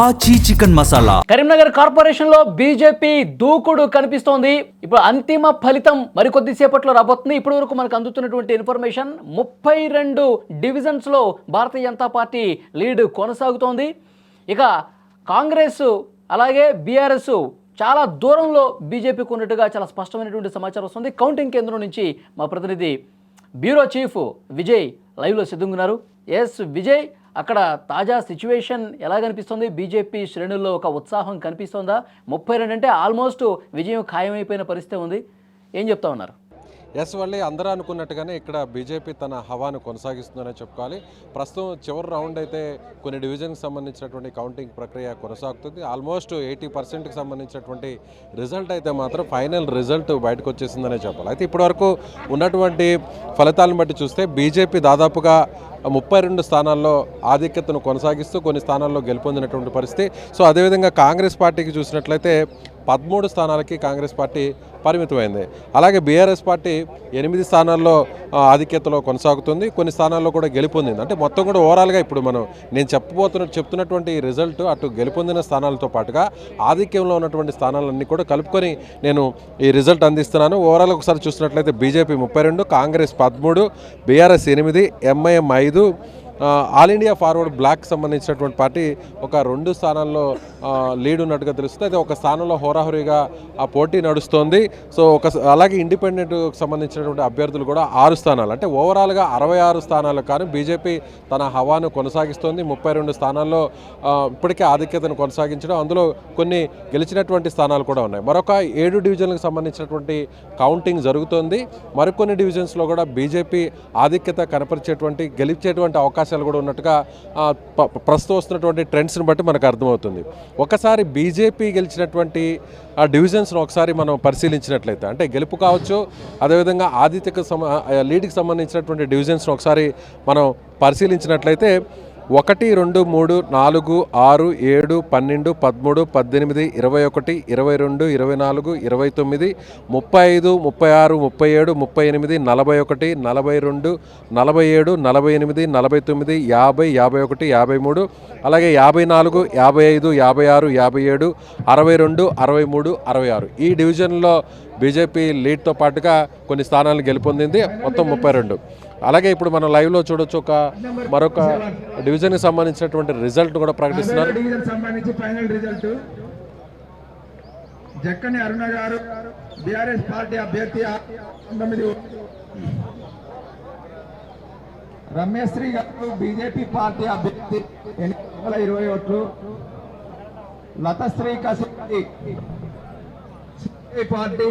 ఆచి chicken masala. Karimnagar corporation లో BJP దూకుడు కనిపిస్తోంది. ఇప్పుడు అంతిమ ఫలితం మరికొద్ది సేపట్లో రాబోతుంది. ఇప్పటి వరకు మనకు అందుతున్నటువంటి ఇన్ఫర్మేషన్ 32 డివిజన్స్ లో భారతీయ జనతా పార్టీ లీడ్ కొనసాగుతోంది. ఇక కాంగ్రెస్ అలాగే బీఆర్ఎస్ చాలా దూరంలో బీజేపీకి ఉన్నట్టుగా చాలా స్పష్టమైనటువంటి సమాచారం వస్తుంది. కౌంటింగ్ కేంద్రం నుంచి మా ప్రతినిధి బ్యూరో చీఫ్ విజయ్ లైవ్లో సిద్ధంగా. ఎస్ విజయ్, అక్కడ తాజా సిచ్యువేషన్ ఎలా కనిపిస్తుంది? బీజేపీ శ్రేణుల్లో ఒక ఉత్సాహం కనిపిస్తుందా? 32 అంటే ఆల్మోస్ట్ విజయం ఖాయమైపోయిన పరిస్థితి ఉంది. ఏం చెప్తా ఉన్నారు? ఎస్ వల్లి, అందరూ అనుకున్నట్టుగానే ఇక్కడ బీజేపీ తన హవాను కొనసాగిస్తుందనే చెప్పుకోవాలి. ప్రస్తుతం చివరి రౌండ్ అయితే కొన్ని డివిజన్కి సంబంధించినటువంటి కౌంటింగ్ ప్రక్రియ కొనసాగుతుంది. ఆల్మోస్ట్ 80%కి సంబంధించినటువంటి రిజల్ట్ అయితే మాత్రం ఫైనల్ రిజల్ట్ బయటకు వచ్చేసిందనే చెప్పాలి. అయితే ఇప్పటివరకు ఉన్నటువంటి ఫలితాలను బట్టి చూస్తే బీజేపీ దాదాపుగా 32 స్థానాల్లో ఆధిక్యతను కొనసాగిస్తూ కొన్ని స్థానాల్లో గెలుపొందినటువంటి పరిస్థితి. సో అదేవిధంగా కాంగ్రెస్ పార్టీకి చూసినట్లయితే 13 స్థానాలకి కాంగ్రెస్ పార్టీ పరిమితమైంది. అలాగే బీఆర్ఎస్ పార్టీ 8 స్థానాల్లో ఆధిక్యతలో కొనసాగుతుంది. కొన్ని స్థానాల్లో కూడా గెలుపొందింది. అంటే మొత్తం కూడా ఓవరాల్గా ఇప్పుడు నేను చెప్తున్నటువంటి రిజల్ట్ అటు గెలుపొందిన స్థానాలతో పాటుగా ఆధిక్యంలో ఉన్నటువంటి స్థానాలన్నీ కూడా కలుపుకొని నేను ఈ రిజల్ట్ అందిస్తున్నాను. ఓవరాల్ ఒకసారి చూసినట్లయితే BJP 32, Congress 13, BRS 8, MIM 5, All India Forward Bloc సంబంధించినటువంటి పార్టీ ఒక 2 స్థానాల్లో లీడ్ ఉన్నట్టుగా తెలుస్తుంది. అయితే ఒక స్థానంలో హోరాహోరీగా ఆ పోటీ నడుస్తోంది. సో అలాగే ఇండిపెండెంట్ సంబంధించినటువంటి అభ్యర్థులు కూడా 6 స్థానాలు, అంటే ఓవరాల్గా 66 స్థానాలు కానీ బీజేపీ తన హవాను కొనసాగిస్తోంది. 32 స్థానాల్లో ఇప్పటికే ఆధిక్యతను కొనసాగించడం, అందులో కొన్ని గెలిచినటువంటి స్థానాలు కూడా ఉన్నాయి. మరొక 7 డివిజన్లకు సంబంధించినటువంటి కౌంటింగ్ జరుగుతోంది. మరికొన్ని డివిజన్స్లో కూడా బీజేపీ ఆధిక్యత కనపరిచేటువంటి గెలిచేటువంటి అవకాశం కూడా ఉన్నట్టుగా ప్రస్తుతం వస్తున్నటువంటి ట్రెండ్స్ని బట్టి మనకు అర్థమవుతుంది. ఒకసారి బీజేపీ గెలిచినటువంటి ఆ డివిజన్స్ను ఒకసారి మనం పరిశీలించినట్లయితే, అంటే గెలుపు కావచ్చు, అదేవిధంగా లీడ్కి సంబంధించినటువంటి డివిజన్స్ను ఒకసారి మనం పరిశీలించినట్లయితే 1, 2, 3, 4, 6, 7, 12, 13, 18, 21, 22, 24, 29, 35, 36, 37, 38, 41, 42, 47, 48, 49, 50, 51, 53, అలాగే 54, 55, 56, 57, 62, 63, 66 ఈ డివిజన్లో బీజేపీ లీడ్తో పాటుగా కొన్ని స్థానాలను గెలుపొందింది. మొత్తం 32. అలాగే ఇప్పుడు మనం లైవ్లో చూడొచ్చు, మరొక డివిజన్కి సంబంధించినటువంటి రిజల్ట్ కూడా ప్రకటిస్తున్నారు. జక్కని అరుణ గారు బీఆర్ఎస్ పార్టీ అభ్యర్థి 9, రమ్యశ్రీ గారు బీజేపీ పార్టీ అభ్యర్థి 820 ఓట్లు, లతశ్రీ కసిరెడ్డి పార్టీ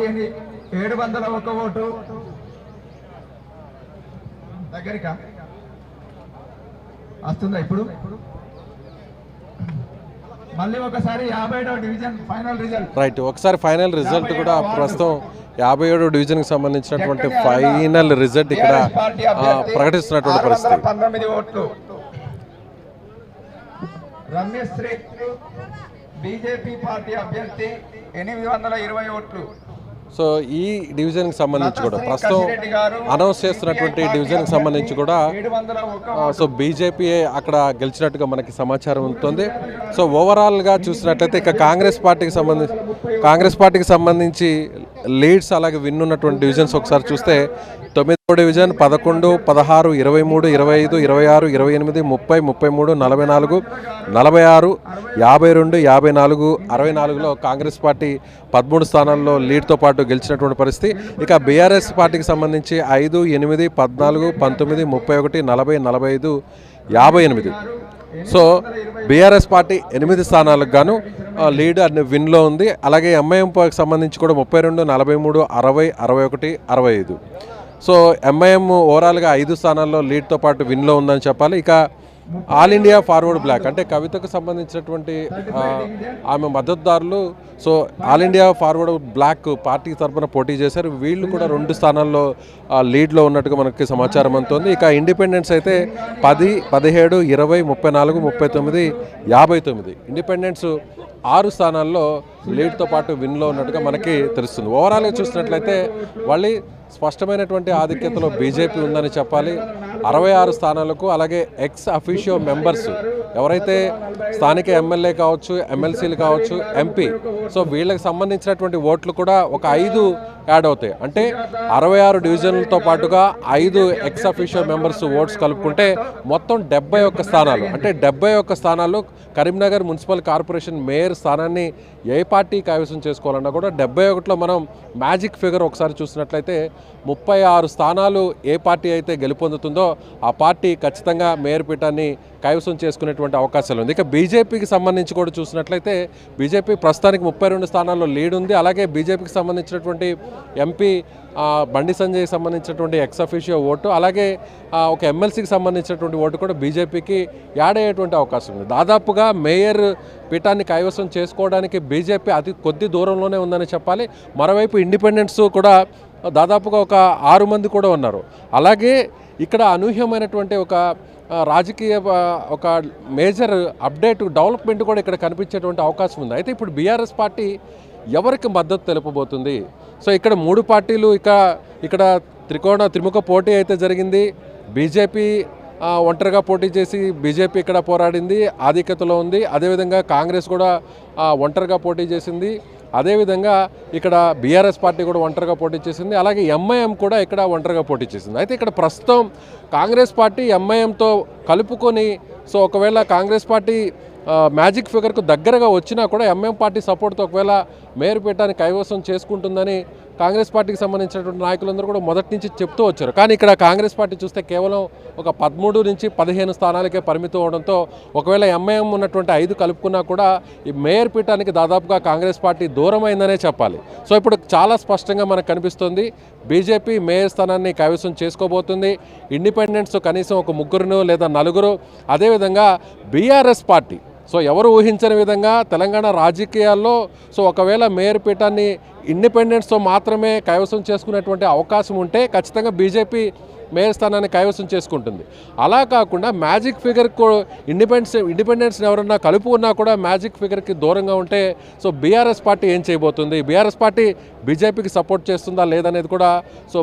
701 ఓటు. దగ్గరికా వస్తుందా ఇప్పుడు? మళ్ళీ ఒకసారి 57వ డివిజన్ ఫైనల్ రిజల్ట్. రైట్, ఒకసారి ఫైనల్ రిజల్ట్ కూడా ప్రస్తుతం 57వ డివిజన్కి సంబంధించినటువంటి ఫైనల్ రిజల్ట్ ఇక్కడ ప్రకటిస్తున్నటువంటి పరిస్థితి. 19 ఓట్లు. రమ్యశ్రీ బీజేపీ పార్టీ అభ్యర్థి 820 ఓట్లు. సో ఈ డివిజన్కి సంబంధించి కూడా ప్రస్తుతం అనౌన్స్ చేస్తున్నటువంటి డివిజన్కి సంబంధించి కూడా సో బీజేపీ అక్కడ గెలిచినట్టుగా మనకి సమాచారం ఉంటుంది. సో ఓవరాల్గా చూసినట్లయితే ఇక కాంగ్రెస్ పార్టీకి సంబంధించి లీడ్స్ అలాగే విన్ ఉన్నటువంటి డివిజన్స్ ఒకసారి చూస్తే 9వ డివిజన్ 11, 16, 23, 25, 26, 28, 30, 33, 44, 46, 52, 54, 64లో కాంగ్రెస్ పార్టీ 13 స్థానాల్లో లీడ్తో పాటు గెలిచినటువంటి పరిస్థితి. ఇక బీఆర్ఎస్ పార్టీకి సంబంధించి 5, 8, 14, 19, 31, 40, 45, 58. సో బీఆర్ఎస్ పార్టీ 8 స్థానాలకు గాను లీడ్ అనే విన్లో ఉంది. అలాగే ఎంఐఎంకి సంబంధించి కూడా 32, 43, 60, 61, 65. సో ఎంఐఎం ఓవరాల్గా 5 స్థానాల్లో లీడ్తో పాటు విన్లో ఉందని చెప్పాలి. ఇక ఆల్ ఇండియా ఫార్వర్డ్ బ్లాక్, అంటే కవితకు సంబంధించినటువంటి ఆమె మద్దతుదారులు so All India Forward Bloc party తరఫున పోటీ చేశారు. వీళ్ళు కూడా 2 స్థానాల్లో లీడ్లో ఉన్నట్టుగా మనకి సమాచారం అందుతోంది. ఇక ఇండిపెండెన్స్ అయితే 10, 17, 20, 34, 39, 59. ఇండిపెండెన్స్ 6 స్థానాల్లో లీడ్తో పాటు విన్లో ఉన్నట్టుగా మనకి తెలుస్తుంది. ఓవరాల్గా చూసినట్లయితే వాళ్ళీ స్పష్టమైనటువంటి ఆధిక్యతలో బీజేపీ ఉందని చెప్పాలి. 66 స్థానాలకు, అలాగే ఎక్స్ అఫీషియో మెంబర్స్ ఎవరైతే స్థానిక ఎమ్మెల్యే కావచ్చు, ఎమ్మెల్సీలు కావచ్చు, ఎంపీ, సో వీళ్ళకి సంబంధించినటువంటి ఓట్లు కూడా ఒక 5 యాడ్ అవుతాయి. అంటే 66 డివిజన్లతో పాటుగా 5 ఎక్స్ అఫీషియో మెంబర్స్ ఓట్స్ కలుపుకుంటే మొత్తం 71 స్థానాలు. అంటే 71 స్థానాల్లో కరీంనగర్ మున్సిపల్ కార్పొరేషన్ మేయర్ స్థానాన్ని ఏ పార్టీ కైవసం చేసుకోవాలన్నా కూడా 71లో మనం మ్యాజిక్ ఫిగర్ ఒకసారి చూసినట్లయితే 36 స్థానాలు ఏ పార్టీ అయితే గెలుపొందుతుందో ఆ పార్టీ ఖచ్చితంగా మేయర్ పీఠాన్ని కైవసం చేసుకునేటువంటి అవకాశాలు ఉంది. ఇక బీజేపీకి సంబంధించి కూడా చూసినట్లయితే బీజేపీ ప్రస్తుతానికి 32 స్థానాల్లో లీడ్ ఉంది. అలాగే బీజేపీకి సంబంధించినటువంటి ఎంపీ బండి సంజయ్కి సంబంధించినటువంటి ఎక్స్ అఫీషియో ఓటు, అలాగే ఒక ఎమ్మెల్సీకి సంబంధించినటువంటి ఓటు కూడా బీజేపీకి యాడ్ అయ్యేటువంటి అవకాశం ఉంది. దాదాపుగా మేయర్ పీఠాన్ని కైవసం చేసుకోవడానికి బీజేపీ అతి కొద్ది దూరంలోనే ఉందని చెప్పాలి. మరోవైపు ఇండిపెండెంట్స్ కూడా దాదాపుగా ఒక 6 మంది కూడా ఉన్నారు. అలాగే ఇక్కడ అనూహ్యమైనటువంటి ఒక రాజకీయ ఒక మేజర్ అప్డేట్ డెవలప్మెంట్ కూడా ఇక్కడ కనిపించేటువంటి అవకాశం ఉంది. అయితే ఇప్పుడు బీఆర్ఎస్ పార్టీ ఎవరికి మద్దతు తెలుపబోతుంది? సో ఇక్కడ 3 పార్టీలు ఇక్కడ త్రిముఖ పోటీ అయితే జరిగింది. బీజేపీ ఒంటరిగా పోటీ చేసి బీజేపీ ఇక్కడ పోరాడింది, ఆధిక్యతలో ఉంది. అదేవిధంగా కాంగ్రెస్ కూడా ఒంటరిగా పోటీ చేసింది. అదేవిధంగా ఇక్కడ బీఆర్ఎస్ పార్టీ కూడా ఒంటరిగా పోటీ చేసింది. అలాగే ఎంఐఎం కూడా ఇక్కడ ఒంటరిగా పోటీ చేసింది. అయితే ఇక్కడ ప్రస్తుతం కాంగ్రెస్ పార్టీ ఎంఐఎంతో కలుపుకొని, సో ఒకవేళ కాంగ్రెస్ పార్టీ మ్యాజిక్ ఫిగర్కు దగ్గరగా వచ్చినా కూడా ఎంఐఎం పార్టీ సపోర్ట్తో ఒకవేళ మేయర్ పీఠాన్ని కైవసం చేసుకుంటుందని కాంగ్రెస్ పార్టీకి సంబంధించినటువంటి నాయకులందరూ కూడా మొదటి నుంచి చెప్తూ వచ్చారు. కానీ ఇక్కడ కాంగ్రెస్ పార్టీ చూస్తే కేవలం ఒక 13 నుంచి 15 స్థానాలకే పరిమితం అవడంతో ఒకవేళ ఎంఐఎం ఉన్నటువంటి 5 కలుపుకున్నా కూడా ఈ మేయర్ పీఠానికి దాదాపుగా కాంగ్రెస్ పార్టీ దూరమైందనే చెప్పాలి. సో ఇప్పుడు చాలా స్పష్టంగా మనకు కనిపిస్తుంది బీజేపీ మేయర్ స్థానాన్ని కైవసం చేసుకోబోతుంది. ఇండిపెండెంట్స్ కనీసం ఒక 3 లేదా 4, అదేవిధంగా బీఆర్ఎస్ పార్టీ సో ఎవరు ఊహించని విధంగా తెలంగాణ రాజకీయాల్లో సో ఒకవేళ మేయర్ పీఠాన్ని ఇండిపెండెంట్స్తో మాత్రమే కైవసం చేసుకునేటువంటి అవకాశం ఉంటే ఖచ్చితంగా బీజేపీ మేయర్ స్థానాన్ని కైవసం చేసుకుంటుంది. అలా కాకుండా మ్యాజిక్ ఫిగర్కు ఇండిపెండెంట్స్ని ఎవరన్నా కలుపుకున్నా కూడా మ్యాజిక్ ఫిగర్కి దూరంగా ఉంటే సో బీఆర్ఎస్ పార్టీ ఏం చేయబోతుంది? బీఆర్ఎస్ పార్టీ బీజేపీకి సపోర్ట్ చేస్తుందా లేదనేది కూడా సో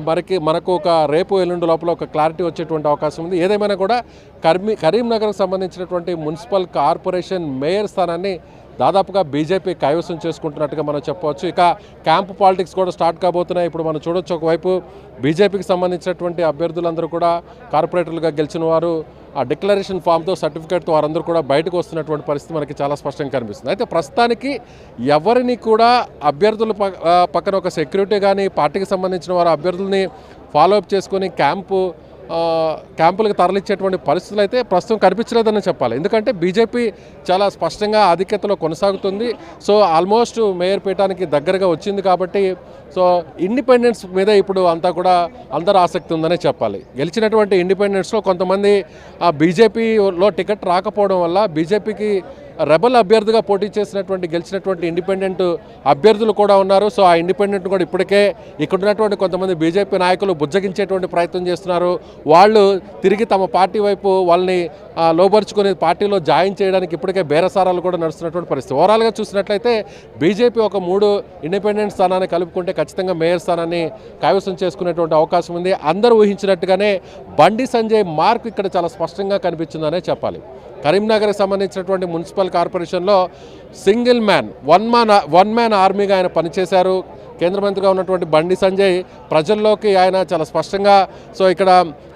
మనకు ఒక రేపు ఎల్లుండి లోపల ఒక క్లారిటీ వచ్చేటువంటి అవకాశం ఉంది. ఏదేమైనా కూడా కరీంనగర్కు సంబంధించినటువంటి మున్సిపల్ కార్పొరేషన్ మేయర్ స్థానాన్ని దాదాపుగా బీజేపీ కైవసం చేసుకుంటున్నట్టుగా మనం చెప్పవచ్చు. ఇక క్యాంపు పాలిటిక్స్ కూడా స్టార్ట్ కాబోతున్నాయి. ఇప్పుడు మనం చూడొచ్చు, ఒకవైపు బీజేపీకి సంబంధించినటువంటి అభ్యర్థులందరూ కూడా కార్పొరేటర్లుగా గెలిచిన వారు ఆ డిక్లరేషన్ ఫామ్తో సర్టిఫికేట్తో వారందరూ కూడా బయటకు వస్తున్నటువంటి పరిస్థితి మనకి చాలా స్పష్టంగా కనిపిస్తుంది. అయితే ప్రస్తుతానికి ఎవరిని కూడా అభ్యర్థుల పక్కన ఒక సెక్యూరిటీ కానీ పార్టీకి సంబంధించిన వారు అభ్యర్థుల్ని ఫాలోఅప్ చేసుకొని క్యాంపులకు తరలించేటువంటి పరిస్థితులు అయితే ప్రస్తుతం కనిపించలేదని చెప్పాలి. ఎందుకంటే బీజేపీ చాలా స్పష్టంగా ఆధిక్యతలో కొనసాగుతుంది. సో ఆల్మోస్ట్ మేయర్ పీఠానికి దగ్గరగా వచ్చింది కాబట్టి సో ఇండిపెండెన్స్ మీద ఇప్పుడు అందరూ ఆసక్తి ఉందనే చెప్పాలి. గెలిచినటువంటి ఇండిపెండెన్స్లో కొంతమంది బీజేపీలో టికెట్ రాకపోవడం వల్ల బీజేపీకి రెబల్ అభ్యర్థిగా పోటీ చేసినటువంటి గెలిచినటువంటి ఇండిపెండెంట్ అభ్యర్థులు కూడా ఉన్నారు. సో ఆ ఇండిపెండెంట్ కూడా ఇప్పటికే ఇక్కడ ఉన్నటువంటి కొంతమంది బీజేపీ నాయకులు బుజ్జగించేటువంటి ప్రయత్నం చేస్తున్నారు. వాళ్ళు తిరిగి తమ పార్టీ వైపు వాళ్ళని లోబరుచుకుని పార్టీలో జాయిన్ చేయడానికి ఇప్పటికే బేరసారాలు కూడా నడుస్తున్నటువంటి పరిస్థితి. ఓవరాల్గా చూసినట్లయితే బీజేపీ ఒక 3 ఇండిపెండెంట్ స్థానాన్ని కలుపుకుంటే ఖచ్చితంగా మేయర్ స్థానాన్ని కైవసం చేసుకునేటువంటి అవకాశం ఉంది. అందరూ ఊహించినట్టుగానే బండి సంజయ్ మార్క్ ఇక్కడ చాలా స్పష్టంగా కనిపించిందనే చెప్పాలి. కరీంనగర్కి సంబంధించినటువంటి మున్సిపల్ కార్పొరేషన్లో సింగిల్ మ్యాన్ వన్ మ్యాన్ ఆర్మీగా ఆయన పనిచేశారు. కేంద్ర మంత్రిగా ఉన్నటువంటి బండి సంజయ్ ప్రజల్లోకి ఆయన చాలా స్పష్టంగా సో ఇక్కడ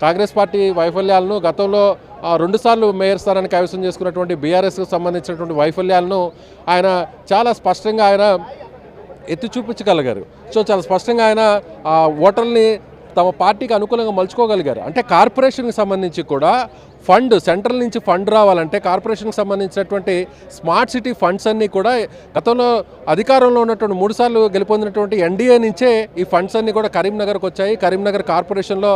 కాంగ్రెస్ పార్టీ వైఫల్యాలను గతంలో 2 సార్లు మేయర్ స్థానాన్ని కైవసం చేసుకున్నటువంటి బీఆర్ఎస్కు సంబంధించినటువంటి వైఫల్యాలను ఆయన చాలా స్పష్టంగా ఆయన ఎత్తి చూపించగలిగారు. సో చాలా స్పష్టంగా ఆయన ఓటర్ని తమ పార్టీకి అనుకూలంగా మలుచుకోగలిగారు. అంటే కార్పొరేషన్కి సంబంధించి కూడా సెంట్రల్ నుంచి ఫండ్ రావాలంటే కార్పొరేషన్కి సంబంధించినటువంటి స్మార్ట్ సిటీ ఫండ్స్ అన్నీ కూడా గతంలో అధికారంలో ఉన్నటువంటి 3 సార్లు గెలుపొందినటువంటి ఎన్డీఏ నుంచే ఈ ఫండ్స్ అన్నీ కూడా కరీంనగర్కి వచ్చాయి, కరీంనగర్ కార్పొరేషన్లో.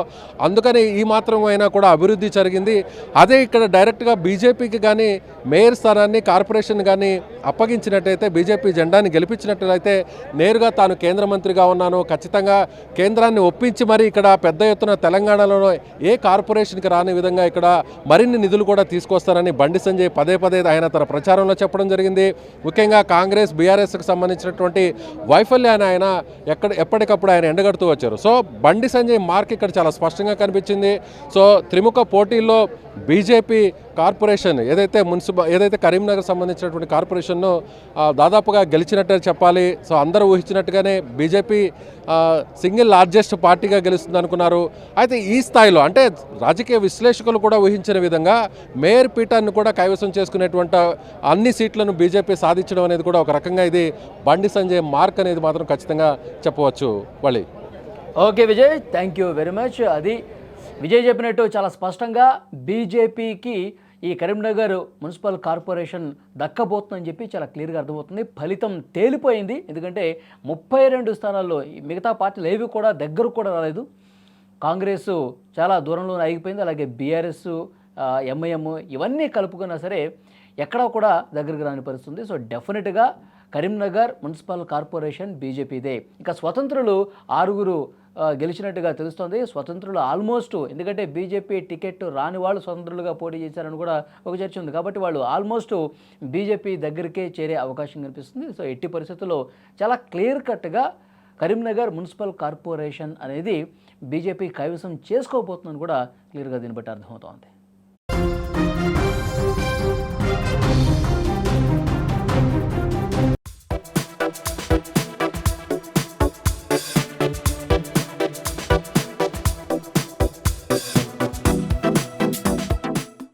అందుకని ఈ మాత్రం అయినా కూడా అభివృద్ధి జరిగింది. అదే ఇక్కడ డైరెక్ట్గా బీజేపీకి కానీ మేయర్ స్థానాన్ని కార్పొరేషన్ కానీ అప్పగించినట్టయితే, బీజేపీ జెండాని గెలిపించినట్లయితే నేరుగా తాను కేంద్ర మంత్రిగా ఉన్నాను, ఖచ్చితంగా కేంద్రాన్ని ఒప్పించి మరి ఇక్కడ పెద్ద ఎత్తున తెలంగాణలో ఏ కార్పొరేషన్కి రాని విధంగా ఇక్కడ మరిన్ని నిధులు కూడా తీసుకొస్తారని బండి సంజయ్ పదే పదే ఆయన తన ప్రచారంలో చెప్పడం జరిగింది. ముఖ్యంగా కాంగ్రెస్ బీఆర్ఎస్కి సంబంధించినటువంటి వైఫల్యాన్ని ఆయన ఎప్పటికప్పుడు ఆయన ఎండగడుతూ వచ్చారు. సో బండి సంజయ్ మార్క్ ఇక్కడ చాలా స్పష్టంగా కనిపించింది. సో త్రిముఖ పోటీల్లో బీజేపీ కార్పొరేషన్ ఏదైతే కరీంనగర్ సంబంధించినటువంటి కార్పొరేషన్ను దాదాపుగా గెలిచినట్టే చెప్పాలి. సో అందరూ ఊహించినట్టుగానే బీజేపీ సింగిల్ లార్జెస్ట్ పార్టీగా గెలుస్తుంది అనుకున్నారు. అయితే ఈ స్థాయిలో అంటే రాజకీయ విశ్లేషకులు కూడా ఊహించిన విధంగా మేయర్ పీఠాన్ని కూడా కైవసం చేసుకునేటువంటి అన్ని సీట్లను బీజేపీ సాధించడం అనేది కూడా ఒక రకంగా ఇది బండి సంజయ్ మార్క్ అనేది మాత్రం ఖచ్చితంగా చెప్పవచ్చు. వలి okay Vijay, thank you very much. అది విజయ్ చెప్పినట్టు చాలా స్పష్టంగా బీజేపీకి ఈ కరీంనగర్ మున్సిపల్ కార్పొరేషన్ దక్కబోతుందని చెప్పి చాలా క్లియర్గా అర్థమవుతుంది. ఫలితం తేలిపోయింది. ఎందుకంటే 32 స్థానాల్లో మిగతా పార్టీలు ఏవి కూడా దగ్గరకు కూడా రాలేదు. కాంగ్రెస్ చాలా దూరంలో ఆగిపోయింది. అలాగే బీఆర్ఎస్, ఎంఐఎం ఇవన్నీ కలుపుకున్నా సరే ఎక్కడా కూడా దగ్గరకు రాని పరిస్థితుంది. సో డెఫినెట్గా కరీంనగర్ మున్సిపల్ కార్పొరేషన్ బీజేపీదే. ఇక స్వతంత్రులు 6 గెలిచినట్టుగా తెలుస్తోంది. స్వతంత్రులు ఆల్మోస్ట్, ఎందుకంటే బీజేపీ టికెట్ రాని వాళ్ళు స్వతంత్రులుగా పోటీ చేశారని కూడా ఒక చర్చ ఉంది. కాబట్టి వాళ్ళు ఆల్మోస్ట్ బీజేపీ దగ్గరికే చేరే అవకాశం కనిపిస్తుంది. సో ఎట్టి పరిస్థితుల్లో చాలా క్లియర్ కట్గా కరీంనగర్ మున్సిపల్ కార్పొరేషన్ అనేది బీజేపీ కైవసం చేసుకోబోతుందని కూడా క్లియర్గా దీన్ని బట్టి అర్థమవుతోంది.